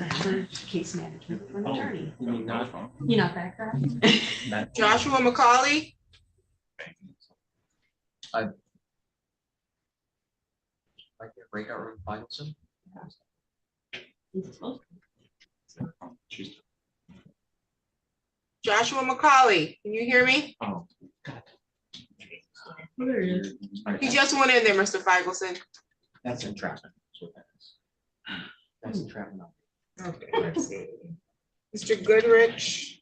for case management for an attorney. You mean not? You're not that guy? Joshua McCauley. Like the breakout room Finalson? Joshua McCauley, can you hear me? Oh, God. There he is. He just went in there, Mr. Feigelson. That's entrapment. That's what that is. That's entrapment. Okay, let's see. Mr. Goodrich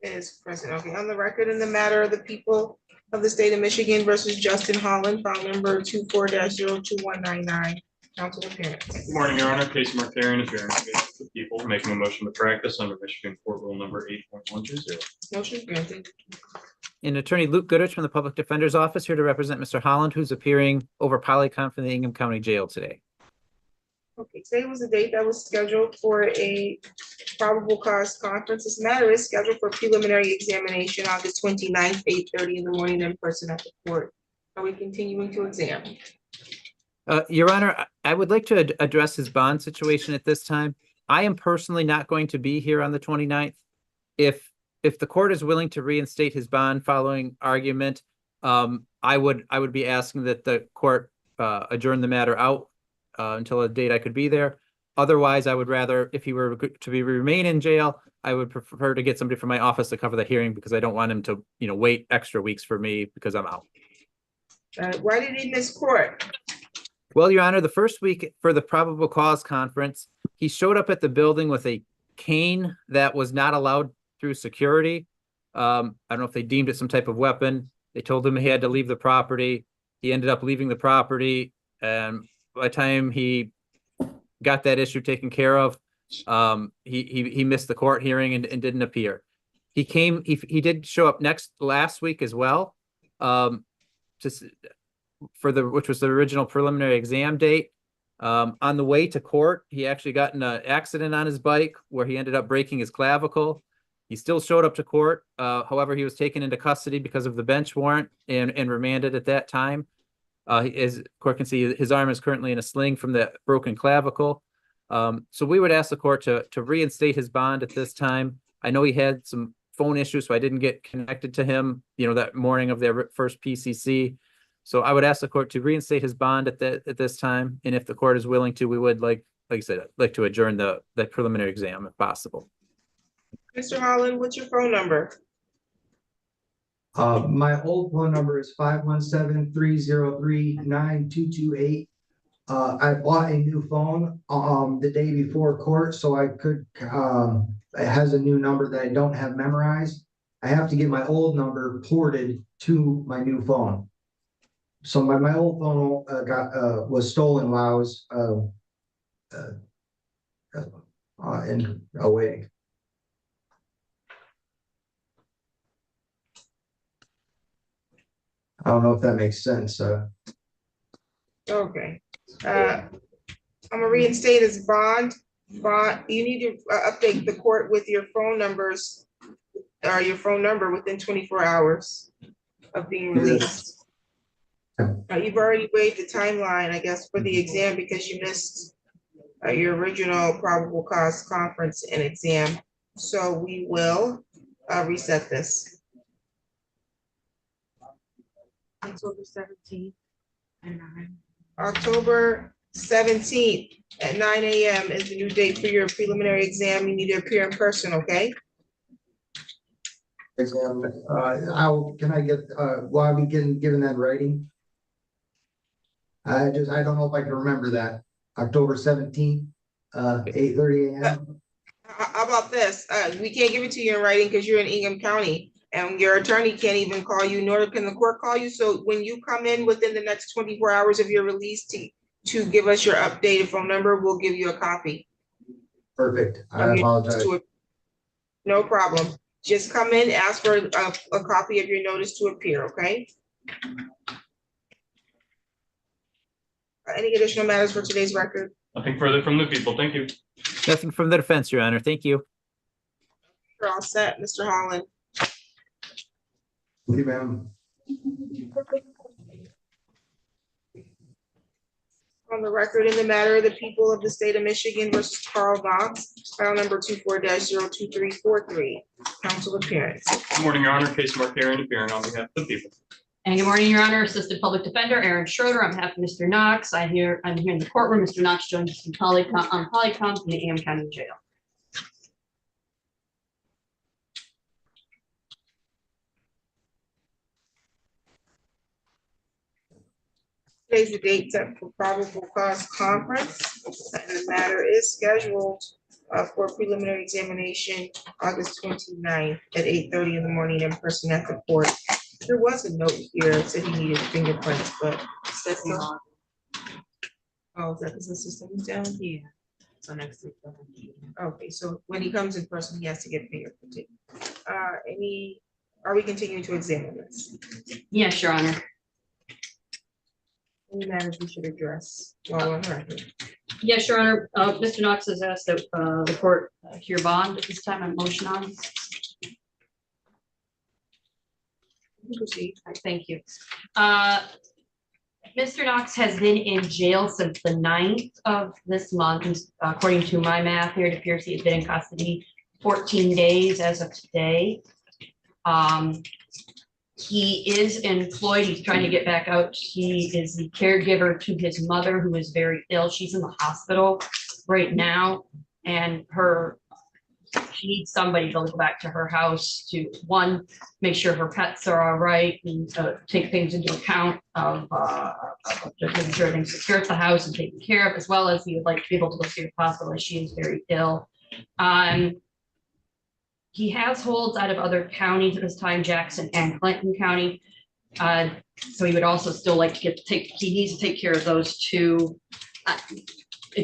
is present. Okay, on the record in the matter of the people of the state of Michigan versus Justin Holland, file number 24-02199. Council appearance. Good morning, Your Honor. Case Markarian is hearing the people making a motion to practice under Michigan Court Rule number 8.120. Motion granted. And Attorney Luke Goodrich from the Public Defender's Office here to represent Mr. Holland, who's appearing over Polycom from the Ingham County Jail today. Okay, today was the date that was scheduled for a probable cause conference. This matter is scheduled for preliminary examination August 29th, 8:30 in the morning in person at the court. Are we continuing to examine? Your Honor, I would like to address his bond situation at this time. I am personally not going to be here on the 29th. If the court is willing to reinstate his bond following argument, I would be asking that the court adjourn the matter out until a date I could be there. Otherwise, I would rather, if he were to remain in jail, I would prefer to get somebody from my office to cover the hearing because I don't want him to, wait extra weeks for me because I'm out. Why did he miss court? Well, Your Honor, the first week for the probable cause conference, he showed up at the building with a cane that was not allowed through security. I don't know if they deemed it some type of weapon. They told him he had to leave the property. He ended up leaving the property. And by the time he got that issue taken care of, he missed the court hearing and didn't appear. He did show up last week as well, which was the original preliminary exam date. On the way to court, he actually got in an accident on his bike where he ended up breaking his clavicle. He still showed up to court. However, he was taken into custody because of the bench warrant and remanded at that time. As court can see, his arm is currently in a sling from the broken clavicle. So we would ask the court to reinstate his bond at this time. I know he had some phone issues, so I didn't get connected to him, that morning of their first PCC. So I would ask the court to reinstate his bond at this time. And if the court is willing to, we would like I said, like to adjourn the preliminary exam if possible. Mr. Holland, what's your phone number? My old phone number is 517-303-9228. I bought a new phone the day before court, so I could it has a new number that I don't have memorized. I have to get my old number ported to my new phone. So my old phone was stolen while I was away. I don't know if that makes sense. Okay. I'm gonna reinstate his bond. You need to update the court with your phone numbers, or your phone number within 24 hours of being released. You've already waived the timeline, I guess, for the exam because you missed your original probable cause conference and exam. So we will reset this. October 17th at 9. October 17th at 9 a.m. is the new date for your preliminary exam. You need to appear in person, okay? Exam. Can I get? Will I be given that in writing? I don't know if I can remember that. October 17th, 8:30 a.m. How about this? We can't give it to you in writing because you're in Ingham County and your attorney can't even call you, nor can the court call you. So when you come in within the next 24 hours of your release to give us your updated phone number, we'll give you a copy. Perfect. I apologize. No problem. Just come in, ask for a copy of your notice to appear, okay? Any additional matters for today's record? Nothing further from the people. Thank you. Nothing from the defense, Your Honor. Thank you. You're all set, Mr. Holland. Thank you, ma'am. On the record in the matter of the people of the state of Michigan versus Carl Knox, file number 24-02343. Council appearance. Good morning, Your Honor. Case Mark Aaron appearing on behalf of the people. And good morning, Your Honor. Assistant Public Defender Aaron Schroeder on behalf of Mr. Knox. I'm here in the courtroom. Mr. Knox joins us from Polycom from the AM County Jail. Today's the date set for probable cause conference, and the matter is scheduled for preliminary examination August 29th at 8:30 in the morning in person at the court. There was a note here that said he needed fingerprints, but that's not. Oh, is that because the system is down? Yeah. So next week. Okay, so when he comes in person, he has to get fingerprinted. Are we continuing to examine this? Yes, Your Honor. Any matters we should address while on record? Yes, Your Honor. Mr. Knox has asked that the court hear bond at this time. A motion on. Proceed. Thank you. Mr. Knox has been in jail since the 9th of this month. And, according to my math here, it appears he has been in custody 14 days as of today. He is employed. He's trying to get back out. He is the caregiver to his mother, who is very ill. She's in the hospital right now, and she needs somebody to go back to her house to, one, make sure her pets are all right, and take things into account of just making sure everything's secure at the house and taken care of, as well as he would like to be able to go see her hospital as she is very ill. He has holds out of other counties at this time, Jackson and Clinton County. So he would also still like to he needs to take care of those two. A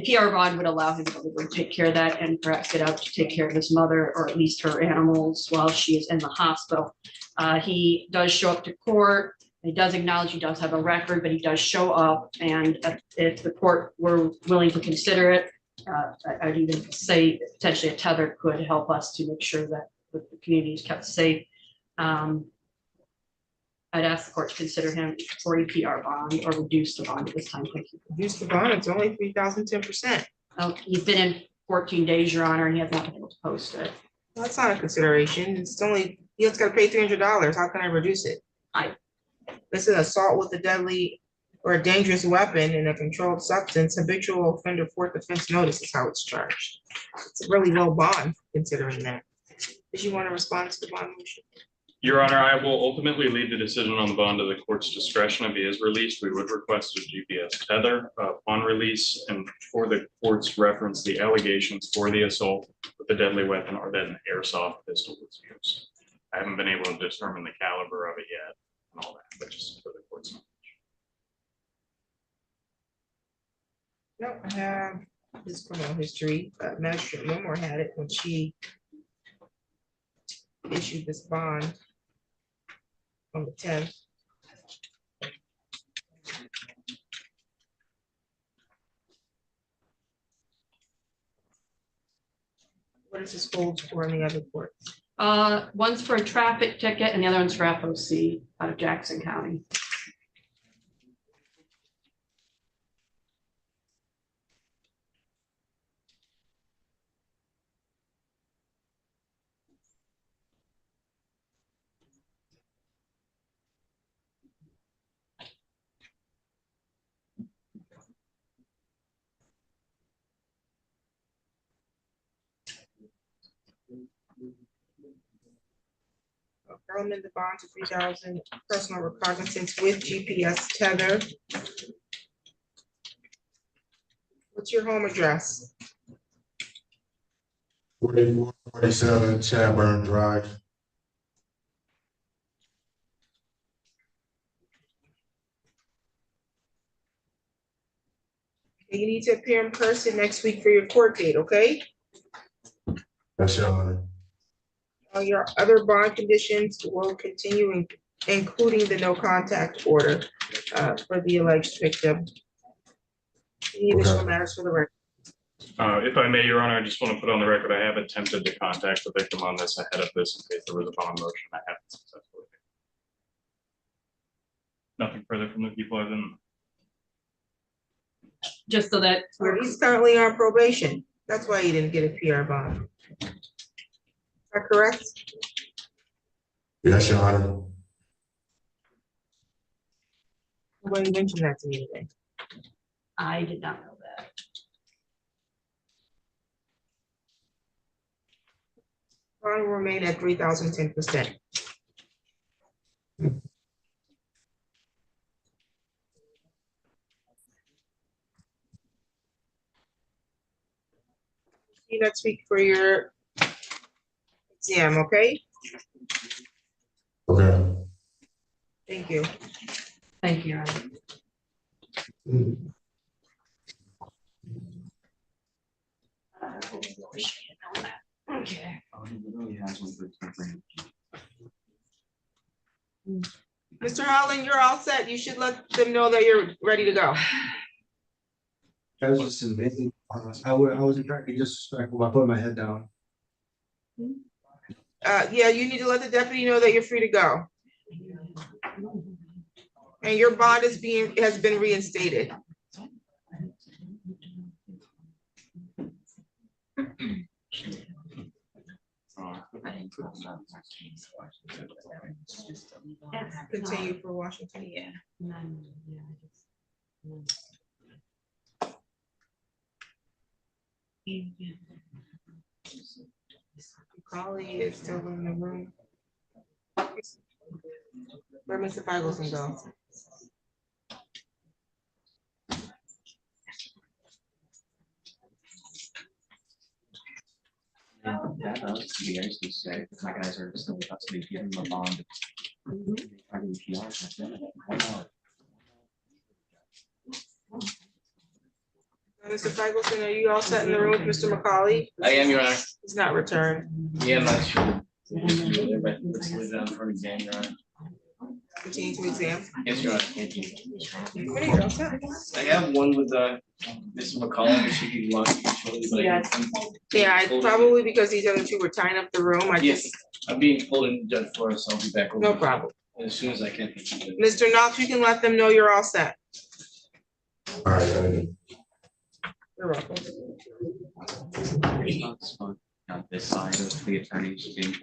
PR bond would allow him to go take care of that and perhaps get out to take care of his mother, or at least her animals, while she is in the hospital. He does show up to court. He does acknowledge he does have a record, but he does show up. And if the court were willing to consider it, I'd even say potentially a tether could help us to make sure that the community is kept safe. I'd ask the court to consider him for a PR bond or reduce the bond at this time. Thank you. Reduce the bond, it's only 3,010%. Oh, he's been in 14 days, Your Honor, and he has not been able to post it. That's not a consideration. It's only, he's got to pay $300. How can I reduce it? This is assault with a deadly or a dangerous weapon and a controlled substance. Habitual offender fourth offense notice is how it's charged. It's a really low bond considering that. Did you want to respond to the bond motion? Your Honor, I will ultimately leave the decision on the bond to the court's discretion. If he is released, we would request a GPS tether upon release, and for the court's reference, the allegations for the assault with the deadly weapon are that an airsoft pistol was used. I haven't been able to determine the caliber of it yet and all that, but just for the court's knowledge. No, I have his criminal history. Magistrate Milmore had it when she issued this bond on the 10th. What is this hold for in the other courts? One's for a traffic ticket and the other one's for FOC out of Jackson County. I'll amend the bond to 3,000 personal recognizance with GPS tether. What's your home address? 4147 Chadburn Drive. You need to appear in person next week for your court date, okay? That's your honor. Your other bond conditions will continue, including the no contact order for the alleged victim. Any additional matters for the record? If I may, Your Honor, I just want to put on the record, I have attempted to contact the victim on this ahead of this in case there was a bond motion. I haven't successfully. Nothing further from the people other than. just so that Well, we're, he's currently on probation. That's why he didn't get a PR bond. Is that correct? Yes, Your Honor. Nobody mentioned that to me today. I did not know that. Bond will remain at 3,010%. You next week for your exam, okay? Okay. Thank you. Thank you, Your Honor. Okay. Mr. Holland, you're all set. You should let them know that you're ready to go. I was just amazing. I wasn't trying to be disrespectful by putting my head down. Yeah, you need to let the deputy know that you're free to go. And your bond has been reinstated. Continue for Washington. Yeah. Collie is still in the room. Where Mr. Feigelson go? You guys just say, my guys are still with us, they give them a bond. I mean, PRs, Mr. Feigelson, are you all set in the room with Mr. McCauley? I am, Your Honor. He's not returned. Yeah, I'm not sure. But let's leave it on for an exam, Your Honor. Continue to exam. Yes, Your Honor. What are you all set? I have one with Mr. McCollum, it should be lucky. Yeah. Yeah, probably because these other two were tying up the room. Yes, I'm being pulled in Judge Flores, so I'll be back over. No problem. As soon as I can. Mr. Knox, you can let them know you're all set. All right, thank you. You're welcome. on this side of the attorneys being.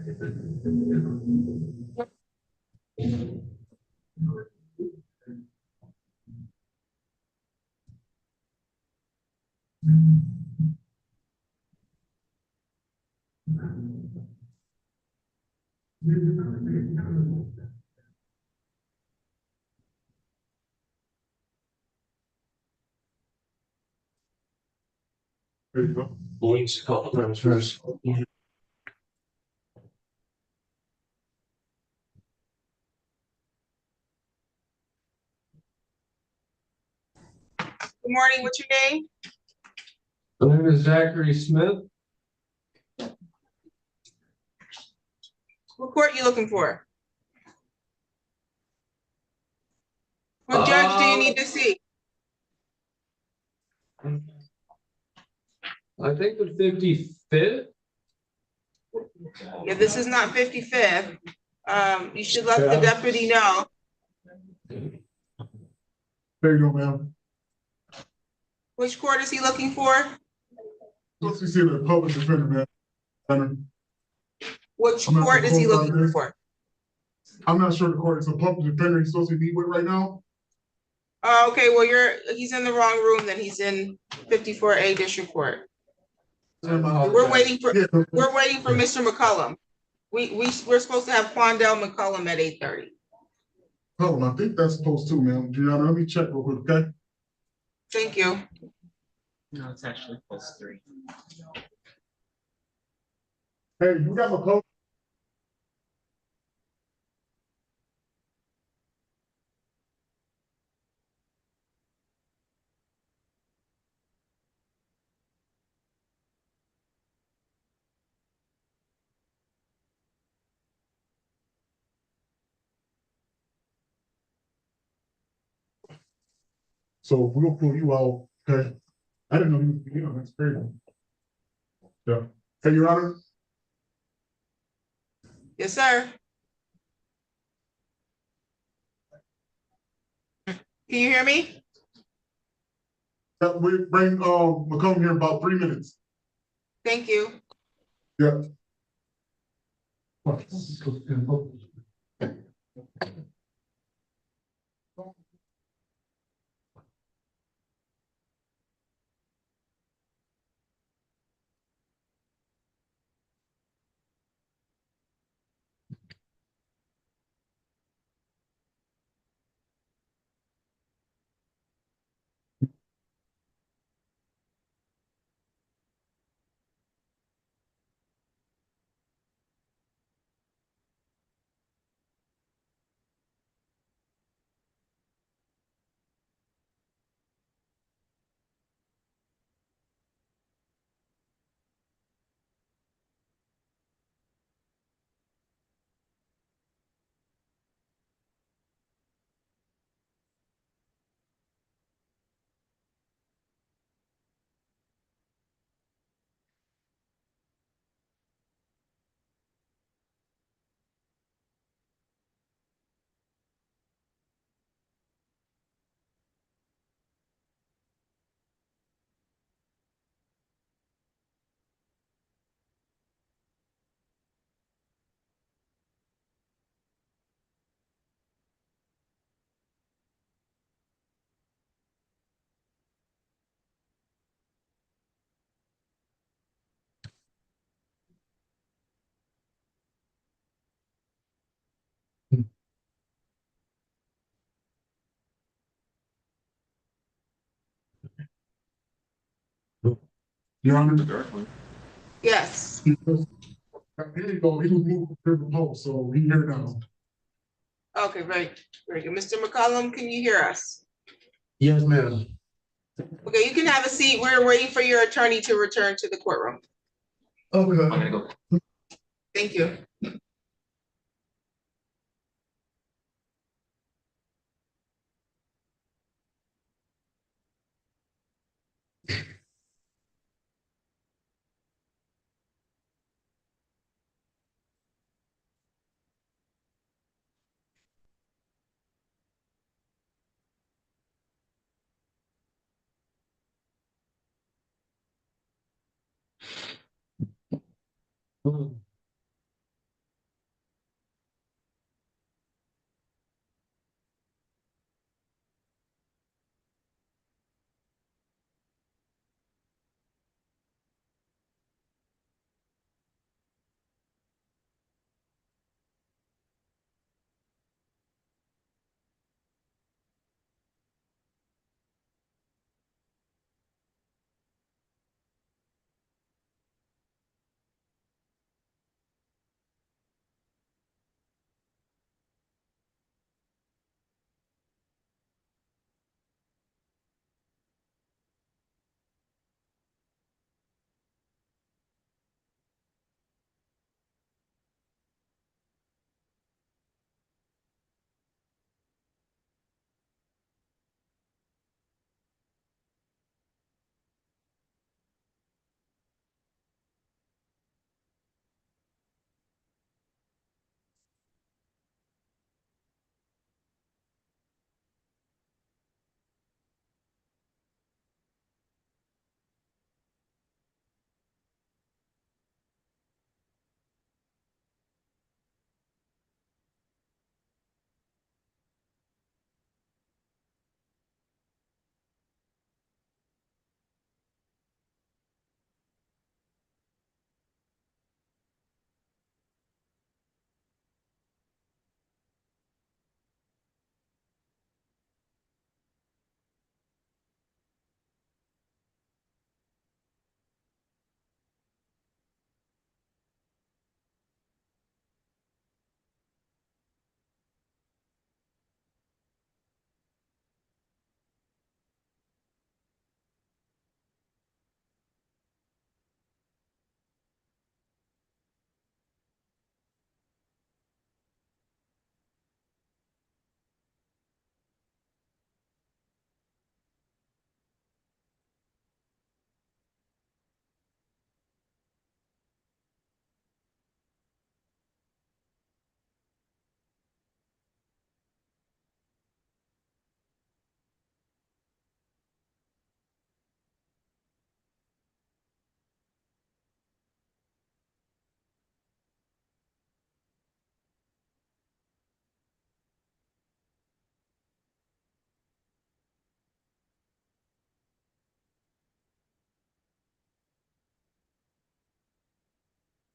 There you go. Boys, call transfers. Good morning, what's your name? My name is Zachary Smith. What court you looking for? What judge do you need to see? I think the 55th. Yeah, this is not 55th. You should let the Yeah. deputy know. There you go, ma'am. Which court is he looking for? Supposed to see the public defender, man. Which I'm not court is he supposed to looking this. for? I'm not sure the court is a public defender he's supposed to meet with right now. Okay, well, he's in the wrong room, then he's in 54A District Court. We're waiting for Mr. McCullum. We're supposed to have Quandell McCullum at 8:30. Oh, I think that's supposed to, ma'am. Gianna, let me check real quick, okay? Thank you. No, it's actually +3. Hey, you got my code? So we'll pull you out, okay? I didn't know you was, that's crazy. Yeah. Hey, Your Honor, Yes, sir. Can you hear me? we bring McComb here in about 3 minutes. Thank you. Yeah. Your Honor. Yes. Here you go, he was moved to the post, so he here now. Okay, very good. Mr. McCullum, can you hear us? Yes, ma'am. Okay, you can have a seat. We're waiting for your attorney to return to the courtroom. Okay. I'm gonna go. Thank you.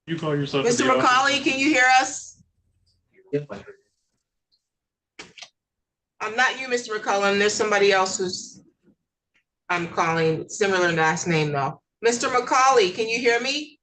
You call yourself. in Mr. the office. McCauley, can you hear us? I'm not you, Mr. McCullum. There's somebody else who's I'm calling similar last name though. Mr. McCauley, can you hear me?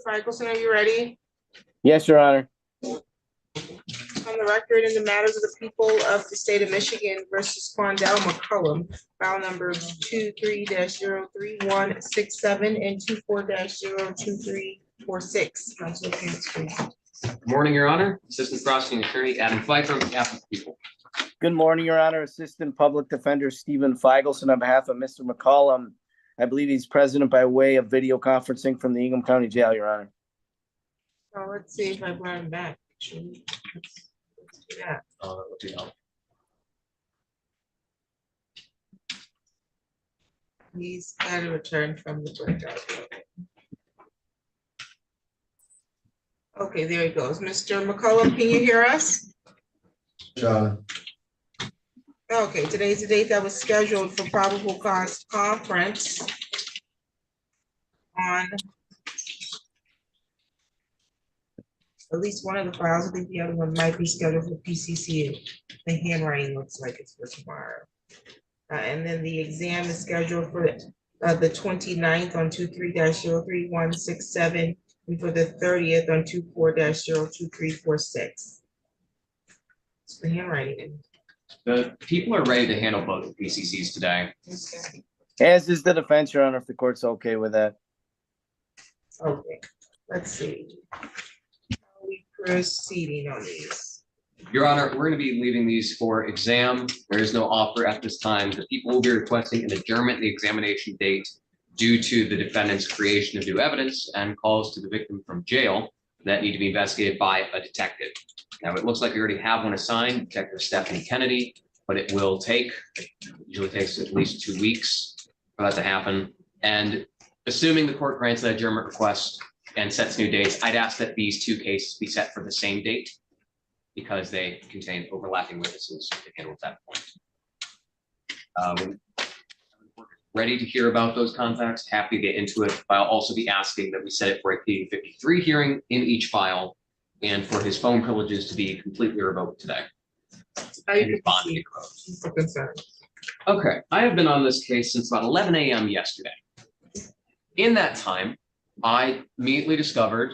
Michelson, are you ready? Yes, Your Honor. On the record, in the matters of the people of the state of Michigan versus Quandell McCullum, file number 23-03167 and 24-02346. Council Pence, please. Good morning, Your Honor. Assistant Prosecuting Attorney Adam Pfeiffer on behalf of the people. Good morning, Your Honor. Assistant Public Defender Stephen Feigelson on behalf of Mr. McCollum. I believe he's present by way of video conferencing from the Ingham County Jail, Your Honor. So let's see if I brought him back. Actually, let's do that. He's got to return from the breakout. Okay, there he goes. Mr. McCollum, can you hear us? Okay, today's the date that was scheduled for probable cause conference on at least one of the files. I think the other one might be scheduled for PCC. The handwriting looks like it's for tomorrow. And then the exam is scheduled for the 29th on 23-03167 and for the 30th on 24-02346. It's the handwriting. The people are ready to handle both PCCs today. Okay. As is the defense, Your Honor, if the court's okay with that. Okay, let's see. How are we proceeding on these? Your Honor, we're going to be leaving these for exam. There is no offer at this time. The people will be requesting an adjournment in the examination date due to the defendant's creation of new evidence and calls to the victim from jail that need to be investigated by a detective. Now, it looks like we already have one assigned, Detective Stephanie Kennedy, but it will take, it usually takes at least 2 weeks for that to happen. And assuming the court grants that adjournment request and sets new dates, I'd ask that these two cases be set for the same date because they contain overlapping witnesses to handle at that point. Ready to hear about those contacts, happy to get into it. I'll also be asking that we set it for a P53 hearing in each file and for his phone privileges to be completely revoked today. And his bond to be revoked. Okay, I have been on this case since about 11 a.m. yesterday. In that time, I immediately discovered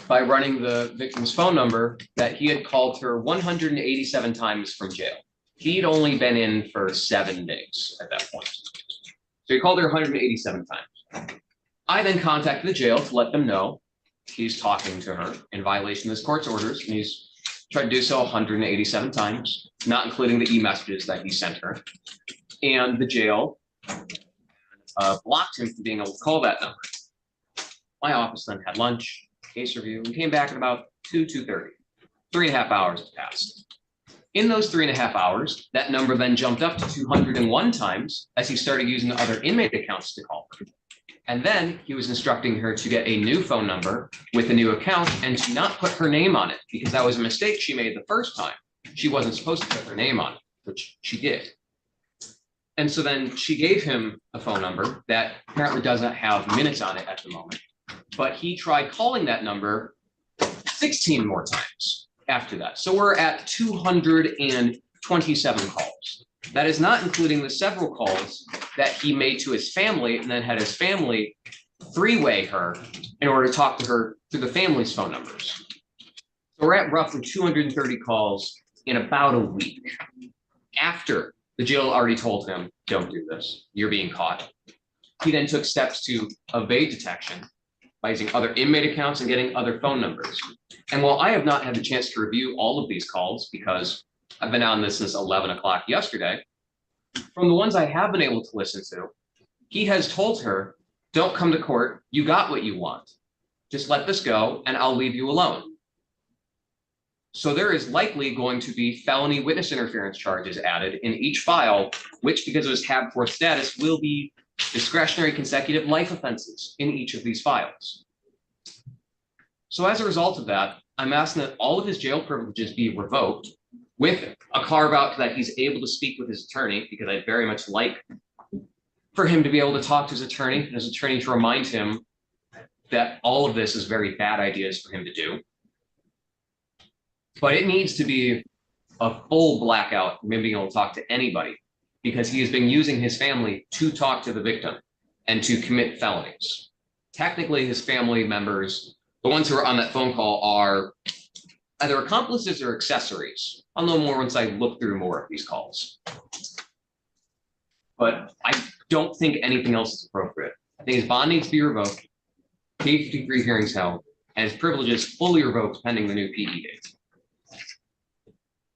by running the victim's phone number that he had called her 187 times from jail. He'd only been in for 7 days at that point. So he called her 187 times. I then contacted the jail to let them know he's talking to her in violation of this court's orders, and he's tried to do so 187 times, not including the e-messages that he sent her. And the jail blocked him from being able to call that number. My office then had lunch, case review, and came back at about 2:30. 3.5 hours had passed. In those 3.5 hours, that number then jumped up to 201 times as he started using the other inmate accounts to call her. And then he was instructing her to get a new phone number with a new account and to not put her name on it because that was a mistake she made the first time. She wasn't supposed to put her name on it, which she did. And so then she gave him a phone number that apparently doesn't have minutes on it at the moment, but he tried calling that number 16 more times after that. So we're at 227 calls. That is not including the several calls that he made to his family and then had his family three-way her in order to talk to her through the family's phone numbers. So we're at roughly 230 calls in about a week after the jail already told him, don't do this, you're being caught. He then took steps to evade detection by using other inmate accounts and getting other phone numbers. And while I have not had the chance to review all of these calls because I've been on this since 11 o'clock yesterday, from the ones I have been able to listen to, he has told her, don't come to court, you got what you want. Just let this go and I'll leave you alone. So there is likely going to be felony witness interference charges added in each file, which because of his tab 4 status will be discretionary consecutive life offenses in each of these files. So as a result of that, I'm asking that all of his jail privileges be revoked with a carve out that he's able to speak with his attorney, because I'd very much like for him to be able to talk to his attorney and his attorney to remind him that all of this is very bad ideas for him to do. But it needs to be a full blackout from him being able to talk to anybody, because he has been using his family to talk to the victim and to commit felonies. technically his family members, the ones who are on that phone call, are either accomplices or accessories. I'll know more once I look through more of these calls. But I don't think anything else is appropriate. I think his bond needs to be revoked, P53 hearings held, and his privileges fully revoked pending the new PD date.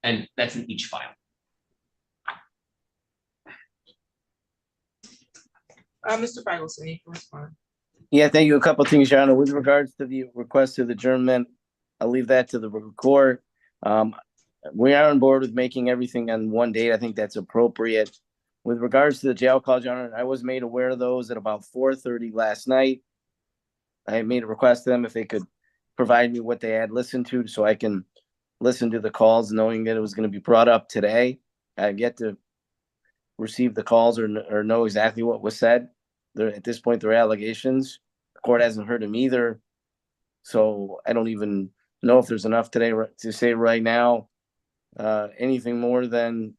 And that's in each file. Mr. Feigelson, you can respond. Yeah, thank you. A couple of things, Your Honor. With regards to the request of adjournment, I'll leave that to the court. We are on board with making everything on one date. I think that's appropriate. With regards to the jail calls, Your Honor, I was made aware of those at about 4:30 last night. I made a request to them if they could provide me what they had listened to so I can listen to the calls, knowing that it was going to be brought up today. I've yet to receive the calls or know exactly what was said. At this point, they're allegations. The court hasn't heard them either. So I don't even know if there's enough today to say right now anything more than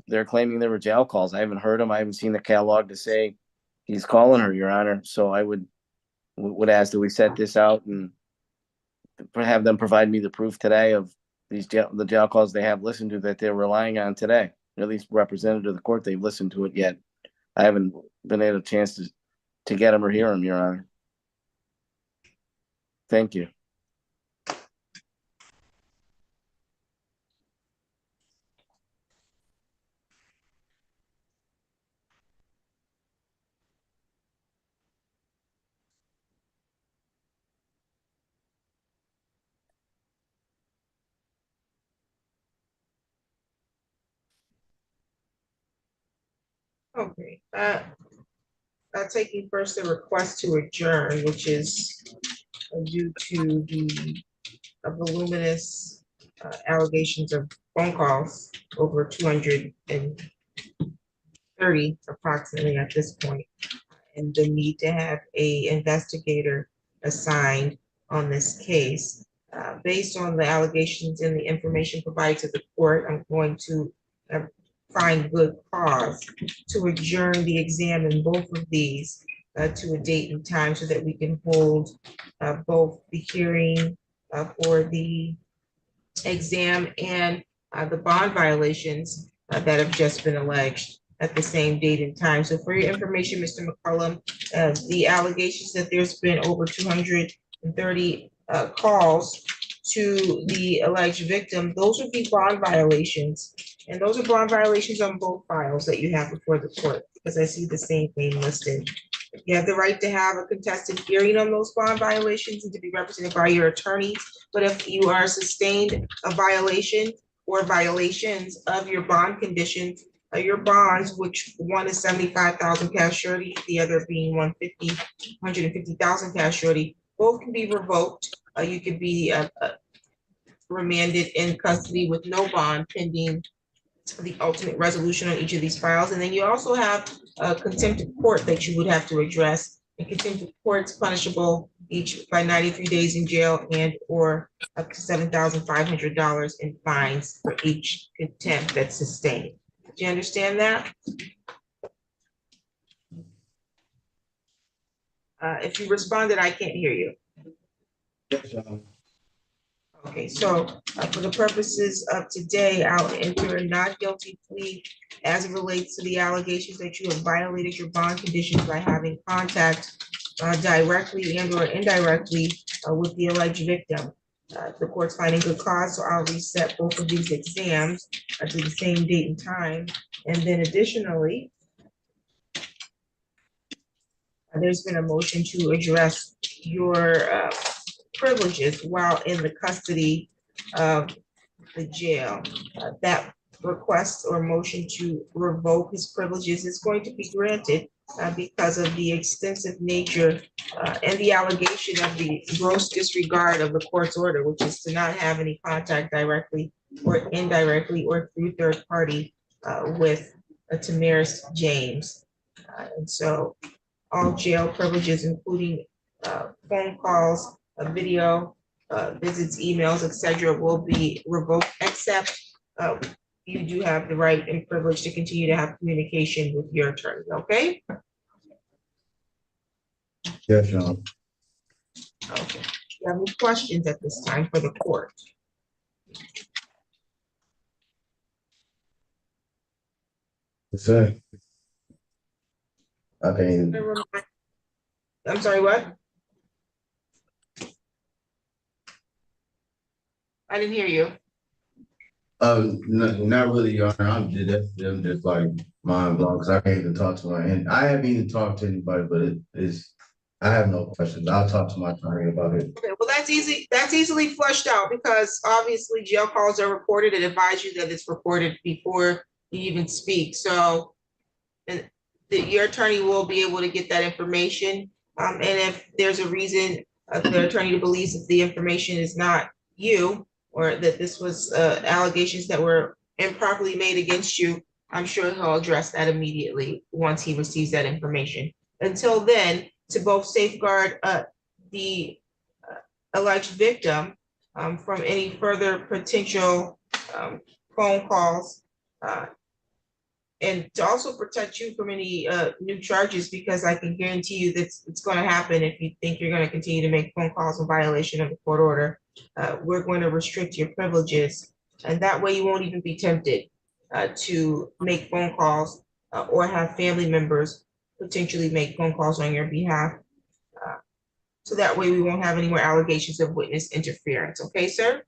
they're claiming there were jail calls. I haven't heard them. I haven't seen the catalog to say he's calling her, Your Honor. So I would ask that we set this out and have them provide me the proof today of the jail calls they have listened to that they're relying on today. At least represented to the court, they've listened to it yet. I haven't been able a chance to get them or hear them, Your Honor. Thank you. Okay, taking first the request to adjourn, which is due to the voluminous allegations of phone calls, over 230 approximately at this point, and the need to have a investigator assigned on this case. Based on the allegations and the information provided to the court, I'm going to find good cause to adjourn the exam in both of these to a date and time so that we can hold both the hearing for the exam and the bond violations that have just been alleged at the same date and time. So for your information, Mr. McCollum, the allegations that there's been over 230 calls to the alleged victim, those would be bond violations. And those are bond violations on both files that you have before the court, because I see the same thing listed. You have the right to have a contested hearing on those bond violations and to be represented by your attorney. But if you are sustained a violation or violations of your bond conditions, your bonds, which one is 75,000 cash surety, the other being 150,000 cash surety, both can be revoked. You could be remanded in custody with no bond pending the ultimate resolution on each of these files. And then you also have contempt of court that you would have to address. And contempt of court is punishable each by 93 days in jail and or up to $7,500 in fines for each contempt that's sustained. Do you understand that? If you responded, I can't hear you. Okay, so for the purposes of today, I'll enter a not guilty plea as it relates to the allegations that you have violated your bond conditions by having contact directly and or indirectly with the alleged victim. The court's finding good cause, so I'll reset both of these exams to the same date and time. And then additionally, there's been a motion to address your privileges while in the custody of the jail. That request or motion to revoke his privileges is going to be granted because of the extensive nature and the allegation of the gross disregard of the court's order, which is to not have any contact directly or indirectly or through third party with Tamaris James. And so all jail privileges, including phone calls, video, visits, emails, etc., will be revoked, except you do have the right and privilege to continue to have communication with your attorney, okay? Yes, John. Okay, do you have any questions at this time for the court? Sir. Okay, I'm sorry, what? I didn't hear you. not really, Your Honor. I'm just like mind blown because I can't even talk to and I haven't even talked to anybody, but I have no questions. I'll talk to my attorney about it. Okay, well, that's easily flushed out because obviously jail calls are recorded and advise you that it's recorded before you even speak. So and your attorney will be able to get that information. And if there's a reason the attorney believes that the information is not you or that this was allegations that were improperly made against you, I'm sure he'll address that immediately once he receives that information. Until then, to both safeguard the alleged victim from any further potential phone calls and to also protect you from any new charges, because I can guarantee you that it's going to happen if you think you're going to continue to make phone calls in violation of the court order. We're going to restrict your privileges, and that way you won't even be tempted to make phone calls or have family members potentially make phone calls on your behalf. So that way we won't have any more allegations of witness interference. Okay, sir?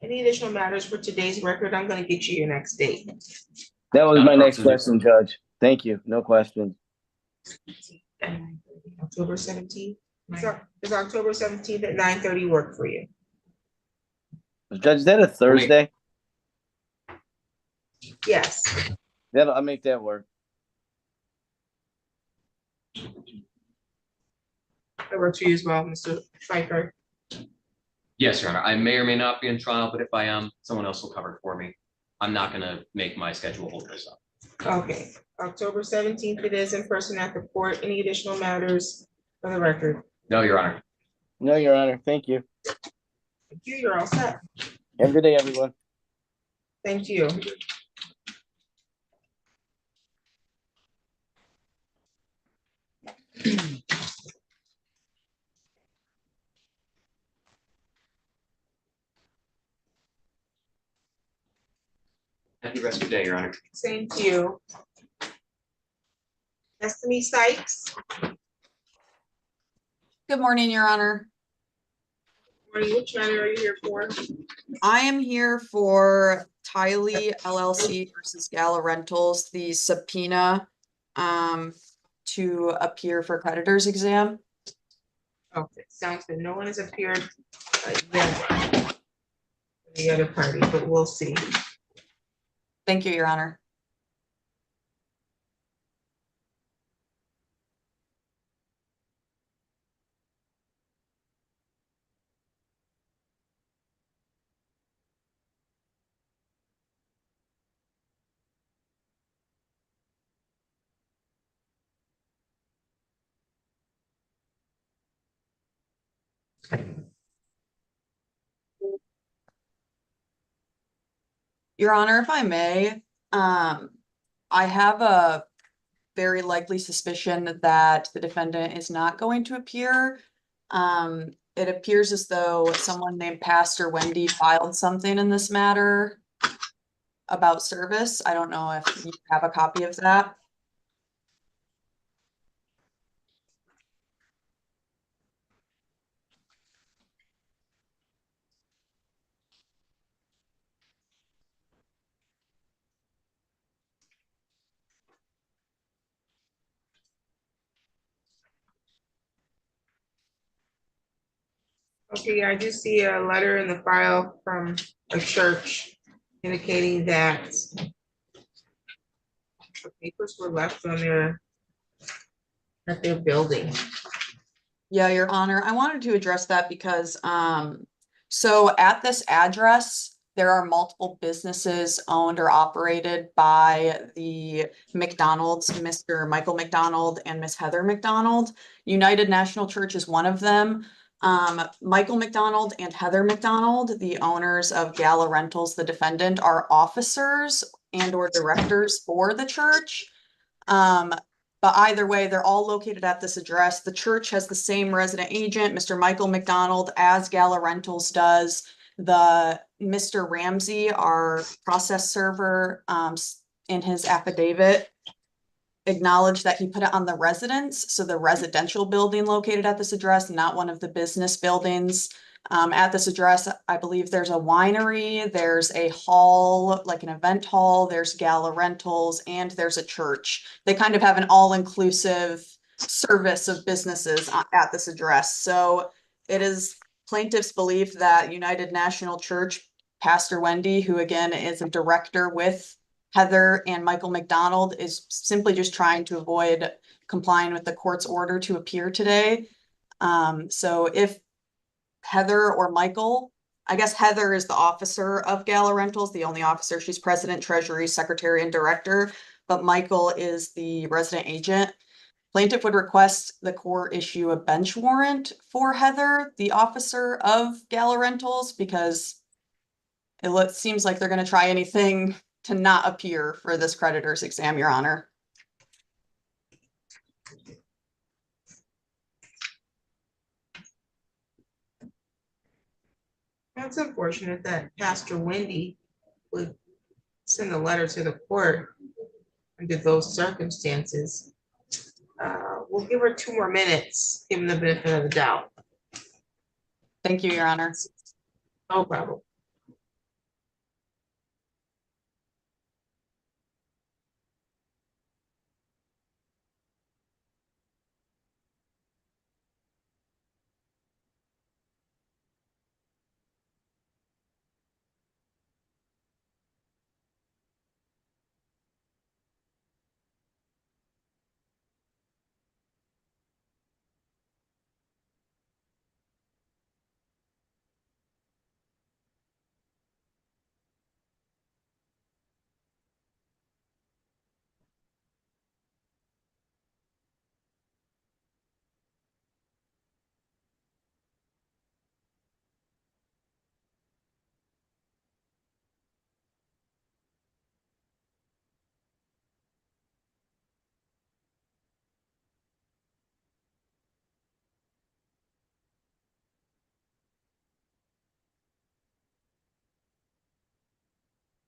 Any additional matters for today's record? I'm going to get you your next date. That was my next question, Judge. Thank you. No questions. October 17th. Is October 17th at 9:30 work for you? Judge, is that a Thursday? Yes. I'll make that work. That works for you as well, Mr. Pfeiffer. Yes, Your Honor. I may or may not be in trial, but if I am, someone else will cover it for me. I'm not gonna make my schedule hold this up. Okay, October 17th it is in person at the court. Any additional matters for the record? No, Your Honor. No, Your Honor. Thank you. Thank you, you're all set. Have a good day, everyone. Thank you. Happy rest of your day, Your Honor. Same to you. Destiny Sykes. Good morning, Your Honor. Morning, which matter are you here for? I am here for Tiley LLC versus Gala Rentals, the subpoena to appear for creditor's exam. Okay, sounds good. No one has appeared yet. The other party, but we'll see. Thank you, Your Honor. Your Honor, if I may, I have a very likely suspicion that the defendant is not going to appear. It appears as though someone named Pastor Wendy filed something in this matter about service. I don't know if you have a copy of that. Okay, yeah, I do see a letter in the file from a church indicating that the papers were left on at their building. Yeah, Your Honor, I wanted to address that because, so at this address, there are multiple businesses owned or operated by the McDonald's, Mr. Michael McDonald and Miss Heather McDonald. United National Church is one of them. Michael McDonald and Heather McDonald, the owners of Gala Rentals, the defendant, are officers and or directors for the church. But either way, they're all located at this address. The church has the same resident agent, Mr. Michael McDonald, as Gala Rentals does. The Mr. Ramsey, our process server, in his affidavit, acknowledged that he put it on the residence, so the residential building located at this address, not one of the business buildings. At this address, I believe there's a winery, there's a hall, like an event hall, there's Gala Rentals, and there's a church. They kind of have an all-inclusive service of businesses at this address. So it is plaintiff's belief that United National Church, Pastor Wendy, who again is a director with Heather and Michael McDonald, is simply just trying to avoid complying with the court's order to appear today. So if Heather or Michael, I guess Heather is the officer of Gala Rentals, the only officer. She's president, treasury, secretary, and director, but Michael is the resident agent. Plaintiff would request the court issue a bench warrant for Heather, the officer of Gala Rentals, because it seems like they're going to try anything to not appear for this creditor's exam, Your Honor. That's unfortunate that Pastor Wendy would send a letter to the court under those circumstances. We'll give her 2 more minutes, give them the benefit of the doubt. Thank you, Your Honor. No problem.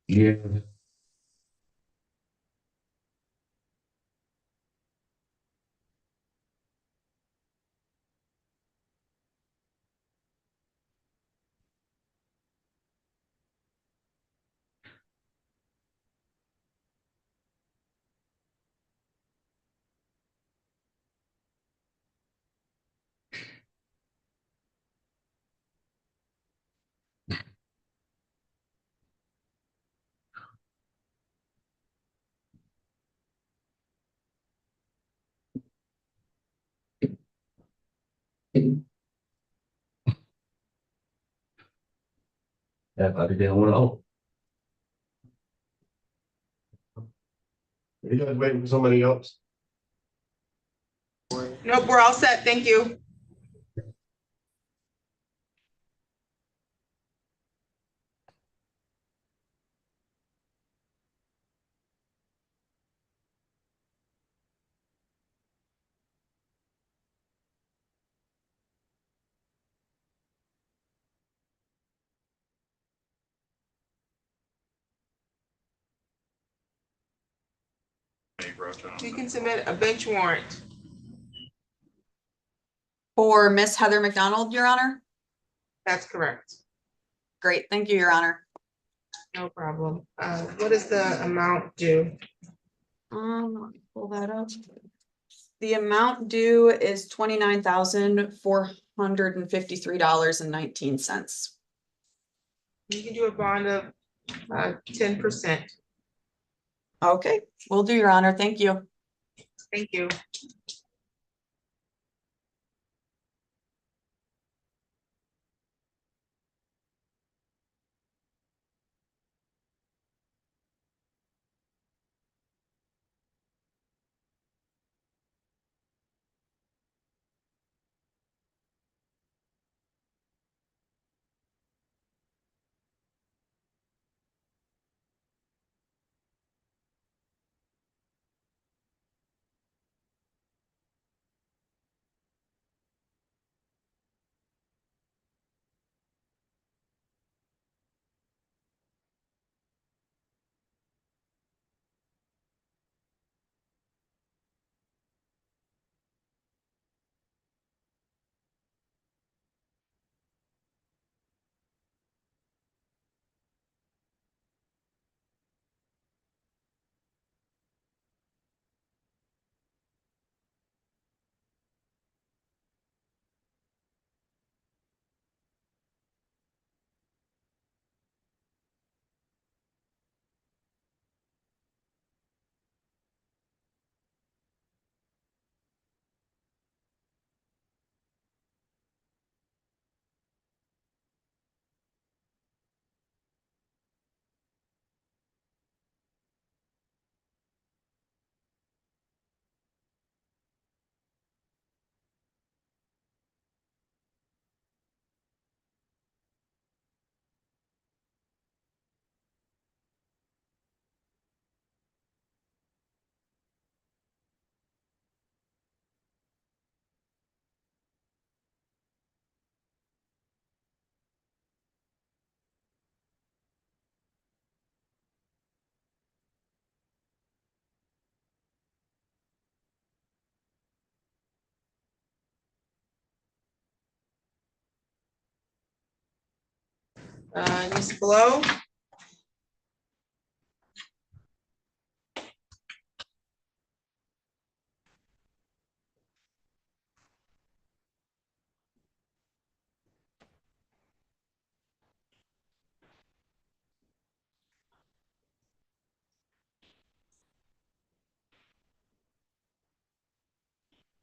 Yeah. That's why they didn't want to open. You guys waiting for somebody else? Nope, we're all set. Thank you. You can submit a bench warrant. For Miss Heather McDonald, Your Honor? That's correct. Great, thank you, Your Honor. No problem. What is the amount due? Let me pull that up. The amount due is $29,453.19. You can do a bond of 10%. Okay, will do, Your Honor. Thank you. Thank you. Ms. Below?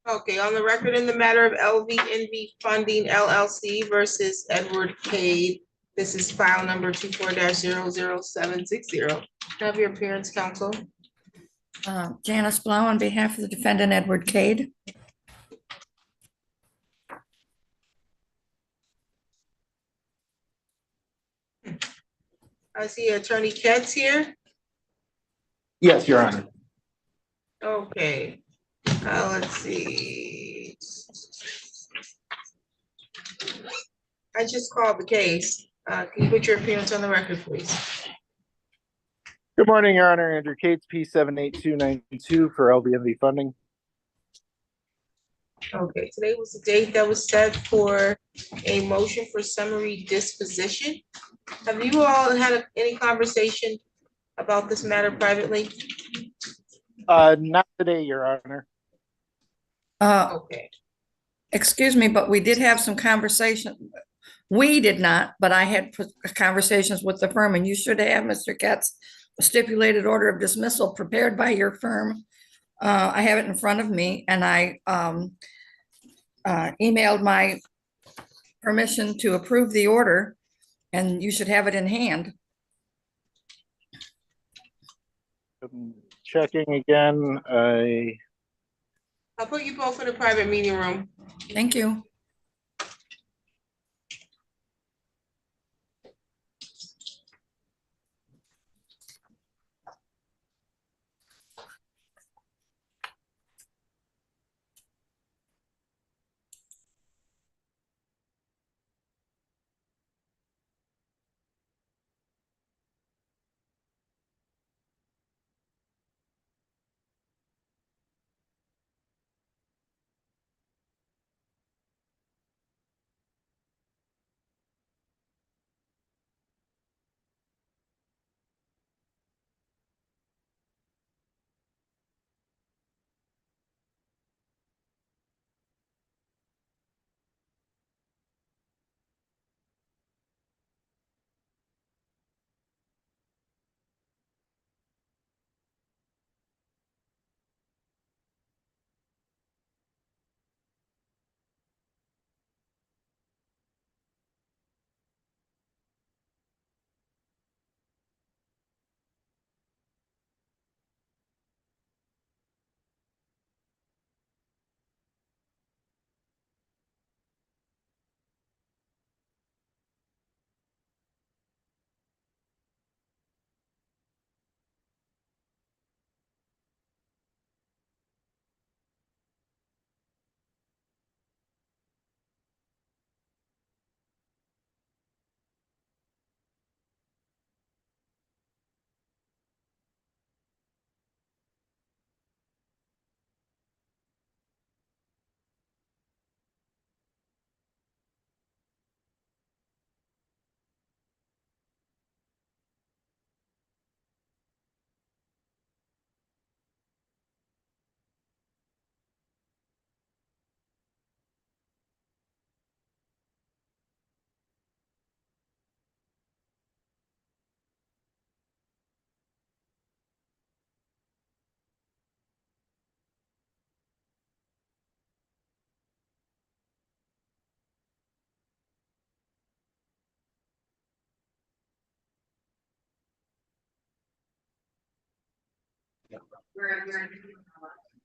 Okay, on the record in the matter of LVNV Funding LLC versus Edward Cade. This is file number 24-00760. Have your appearance, counsel. Janice Blau on behalf of the defendant Edward Cade. I see Attorney Katz here. Yes, Your Honor. Okay, let's see. I just called the case. Can you put your appearance on the record, please? Good morning, Your Honor. Andrew Cates, P78292 for LVMV funding. Okay, today was the date that was set for a motion for summary disposition. Have you all had any conversation about this matter privately? Not today, Your Honor. Okay, Excuse me, but we did have some conversation. We did not, but I had conversations with the firm, and you should have, Mr. Katz, a stipulated order of dismissal prepared by your firm. I have it in front of me, and I emailed my permission to approve the order, and you should have it in hand. Checking again. I'll put you both in a private meeting room. Thank you.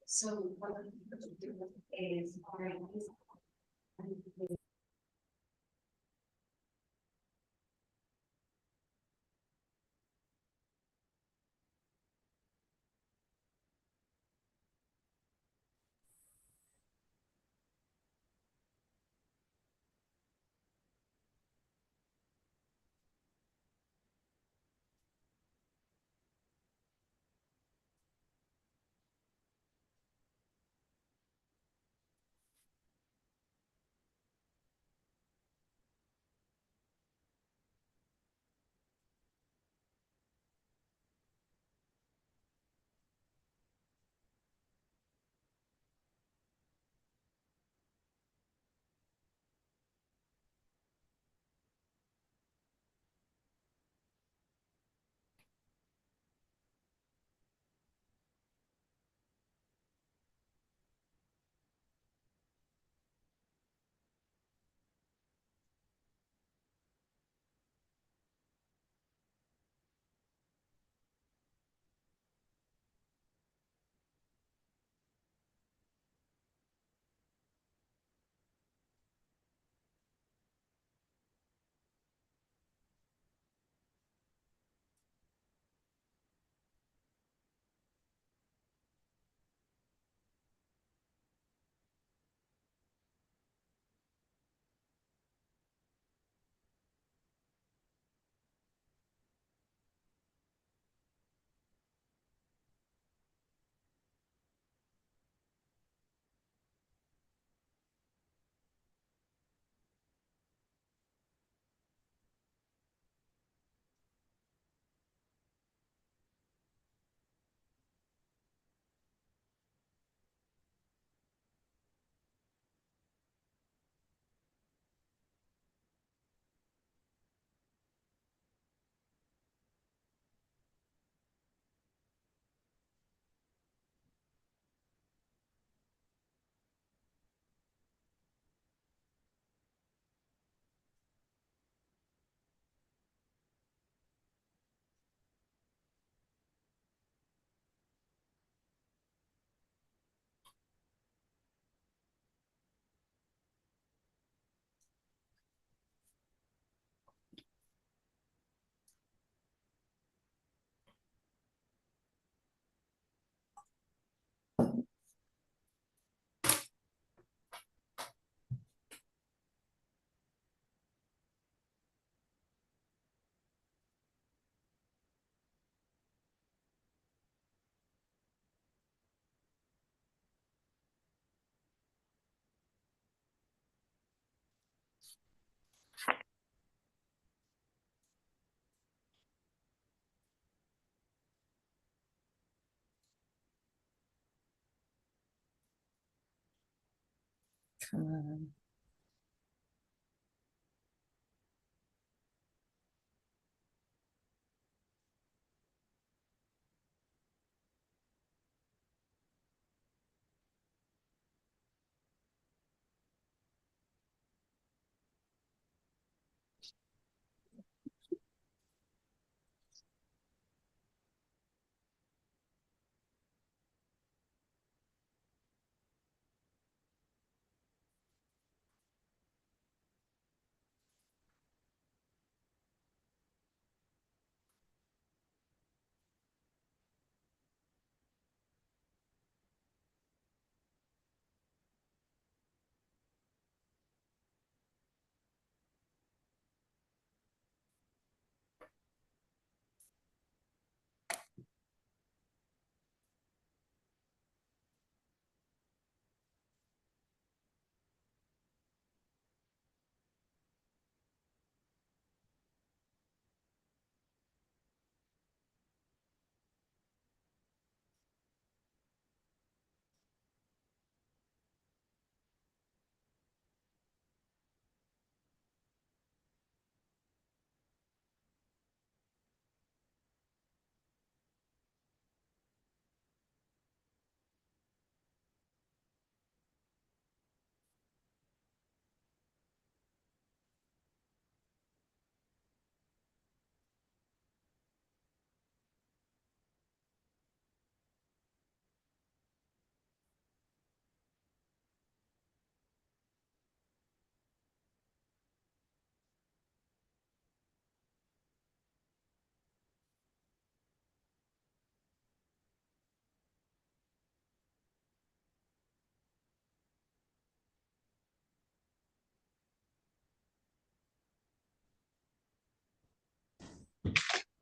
So what is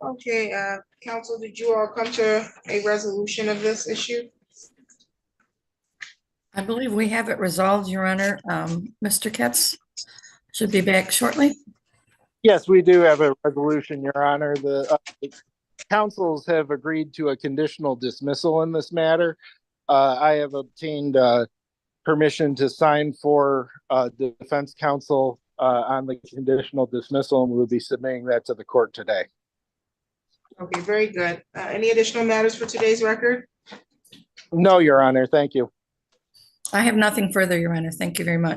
Okay, council, did you all come to a resolution of this issue? I believe we have it resolved, Your Honor. Mr. Katz should be back shortly. Yes, we do have a resolution, Your Honor. The councils have agreed to a conditional dismissal in this matter. I have obtained permission to sign for the defense counsel on the conditional dismissal, and we'll be submitting that to the court today. Okay, very good. Any additional matters for today's record? No, Your Honor, thank you. I have nothing further, Your Honor. Thank you very much.